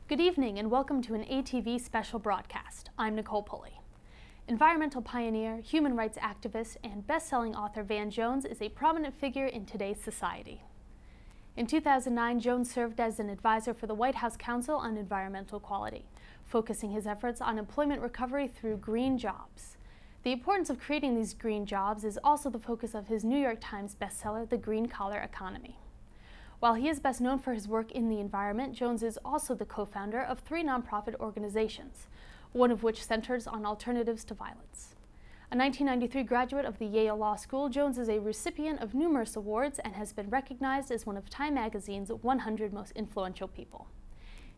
Good evening and welcome to an ATV Special Broadcast. I'm Nicole Pulley. Environmental pioneer, human rights activist, and best-selling author Van Jones is a prominent figure in today's society. In 2009, Jones served as an advisor for the White House Council on Environmental Quality, focusing his efforts on employment recovery through green jobs. The importance of creating these green jobs is also the focus of his New York Times bestseller, The Green Collar Economy. While he is best known for his work in the environment, Jones is also the co-founder of 3 nonprofit organizations, one of which centers on alternatives to violence. A 1993 graduate of the Yale Law School, Jones is a recipient of numerous awards and has been recognized as one of Time Magazine's 100 most influential people.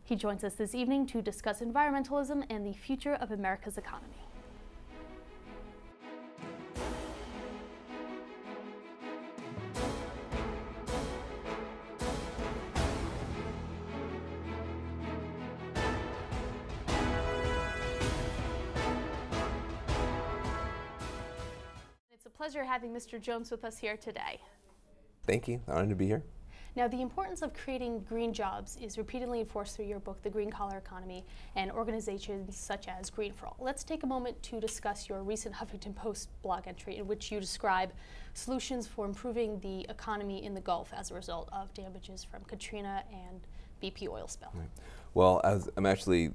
He joins us this evening to discuss environmentalism and the future of America's economy. It's a pleasure having Mr. Jones with us here today. Thank you. Honored to be here. Now, the importance of creating green jobs is repeatedly enforced through your book, The Green Collar Economy, and organizations such as Green for All. Let's take a moment to discuss your recent Huffington Post blog entry in which you describe solutions for improving the economy in the Gulf as a result of damages from Katrina and BP oil spill. Right. Well, I'm actually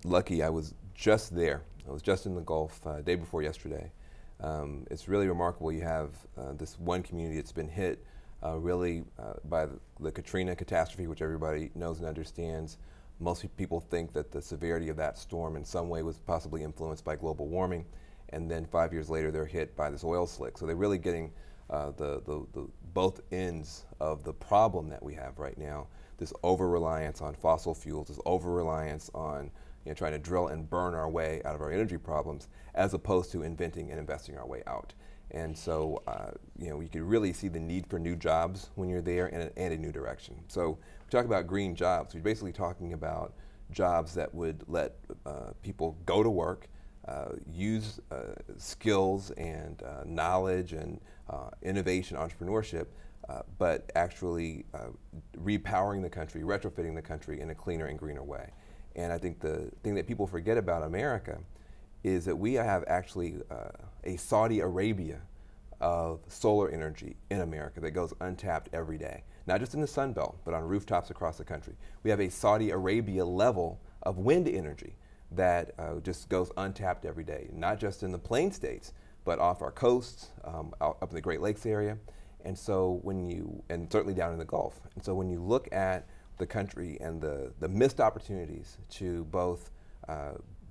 lucky. I was just there. I was just in the Gulf day before yesterday. It's really remarkable. You have this one community that's been hit really by the Katrina catastrophe, which everybody knows and understands. Most people think that the severity of that storm in some way was possibly influenced by global warming, and then 5 years later they're hit by this oil slick. So they're really getting both ends of the problem that we have right now, this over-reliance on fossil fuels, this over-reliance on trying to drill and burn our way out of our energy problems, as opposed to inventing and investing our way out. And so, you can really see the need for new jobs when you're there and a new direction. So we talk about green jobs. We're basically talking about jobs that would let people go to work, use skills and knowledge and innovation, entrepreneurship, but actually repowering the country, retrofitting the country in a cleaner and greener way. And I think the thing that people forget about America is that we have actually a Saudi Arabia of solar energy in America that goes untapped every day. Not just in the Sun Belt, but on rooftops across the country. We have a Saudi Arabia level of wind energy that just goes untapped every day, not just in the plain states, but off our coasts, up in the Great Lakes area, and so and certainly down in the Gulf. And so when you look at the country and the missed opportunities to both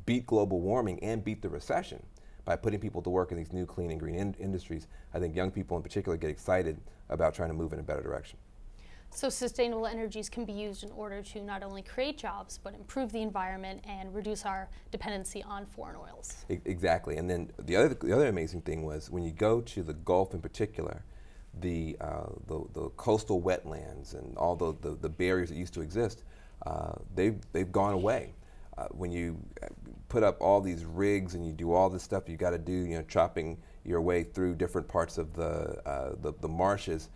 beat global warming and beat the recession by putting people to work in these new clean and green industries, I think young people in particular get excited about trying to move in a better direction. So sustainable energies can be used in order to not only create jobs, but improve the environment and reduce our dependency on foreign oils. Exactly. And then the other amazing thing was when you go to the Gulf in particular, the coastal wetlands and all the barriers that used to exist, they've gone away. When you put up all these rigs and you do all this stuff you got to do, chopping your way through different parts of the marshes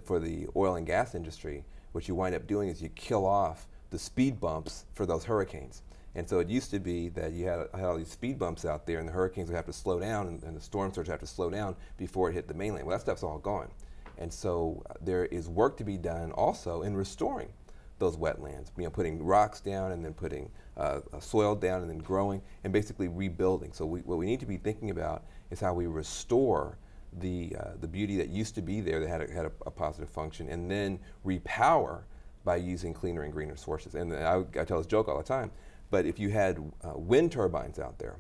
for the oil and gas industry, what you wind up doing is you kill off the speed bumps for those hurricanes. And so it used to be that you had all these speed bumps out there and the hurricanes would have to slow down and the storm surge would have to slow down before it hit the mainland. Well, that stuff's all gone. And so there is work to be done also in restoring those wetlands, putting rocks down and then putting soil down and then growing and basically rebuilding. So what we need to be thinking about is how we restore the beauty that used to be there that had a positive function, and then repower by using cleaner and greener sources. And I tell this joke all the time, but if you had wind turbines out there,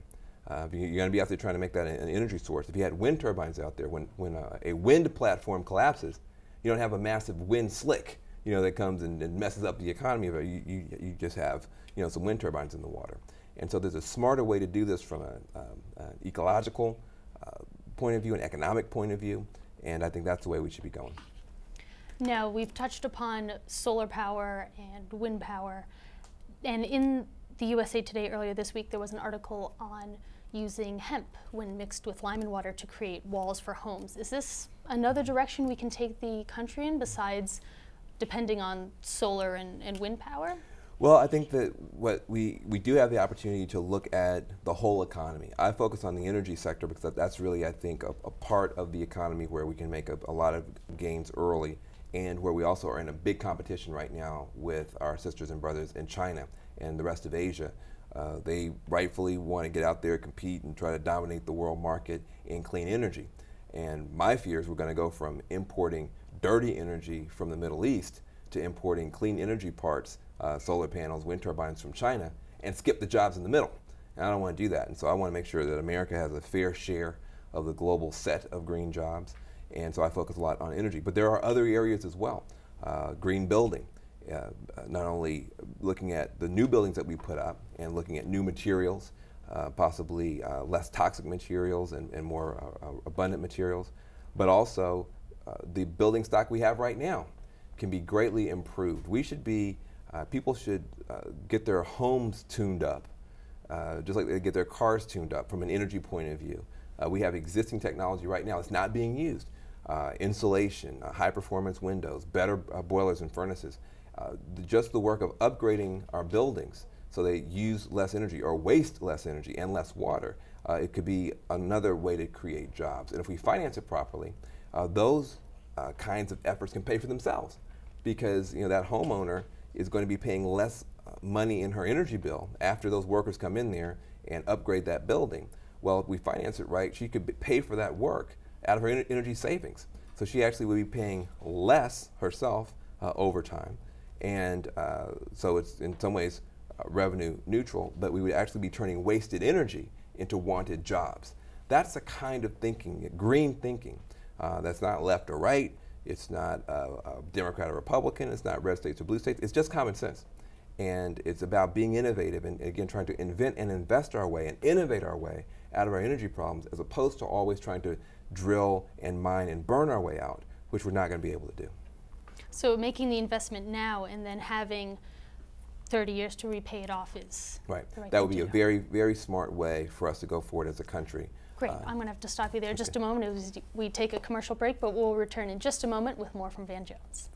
you're going to be out there trying to make that an energy source. If you had wind turbines out there, when a wind platform collapses, you don't have a massive wind slick, that comes and messes up the economy of it. You just have, some wind turbines in the water. And so there's a smarter way to do this from an ecological point of view, an economic point of view, and I think that's the way we should be going. Now, we've touched upon solar power and wind power, and in the USA Today earlier this week there was an article on using hemp when mixed with lime and water to create walls for homes. Is this another direction we can take the country in besides depending on solar and wind power? Well, I think that what we do have the opportunity to look at the whole economy. I focus on the energy sector because that's really, I think, a part of the economy where we can make a lot of gains early, and where we also are in a big competition right now with our sisters and brothers in China and the rest of Asia. They rightfully want to get out there, compete, and try to dominate the world market in clean energy. And my fear is we're going to go from importing dirty energy from the Middle East to importing clean energy parts, solar panels, wind turbines from China, and skip the jobs in the middle. And I don't want to do that. And so I want to make sure that America has a fair share of the global set of green jobs. And so I focus a lot on energy. But there are other areas as well. Green building, not only looking at the new buildings that we put up and looking at new materials, possibly less toxic materials and more abundant materials, but also the building stock we have right now can be greatly improved. We should be, people should get their homes tuned up, just like they get their cars tuned up from an energy point of view. We have existing technology right now that's not being used. Insulation, high performance windows, better boilers and furnaces. Just the work of upgrading our buildings so they use less energy or waste less energy and less water. It could be another way to create jobs. And if we finance it properly, those kinds of efforts can pay for themselves, because that homeowner is going to be paying less money in her energy bill after those workers come in there and upgrade that building. Well, if we finance it right, she could pay for that work out of her energy savings. So she actually would be paying less herself over time. And so it's in some ways revenue neutral, but we would actually be turning wasted energy into wanted jobs. That's the kind of thinking, green thinking, that's not left or right. It's not Democrat or Republican. It's not red states or blue states. It's just common sense. And it's about being innovative and, again, trying to invent and invest our way and innovate our way out of our energy problems, as opposed to always trying to drill and mine and burn our way out, which we're not going to be able to do. So making the investment now and then having 30 years to repay it off is right. The right that would thing be to a do. very, very smart way for us to go forward as a country. Great. I'm going to have to stop you there just a moment. We take a commercial break, but we'll return in just a moment with more from Van Jones.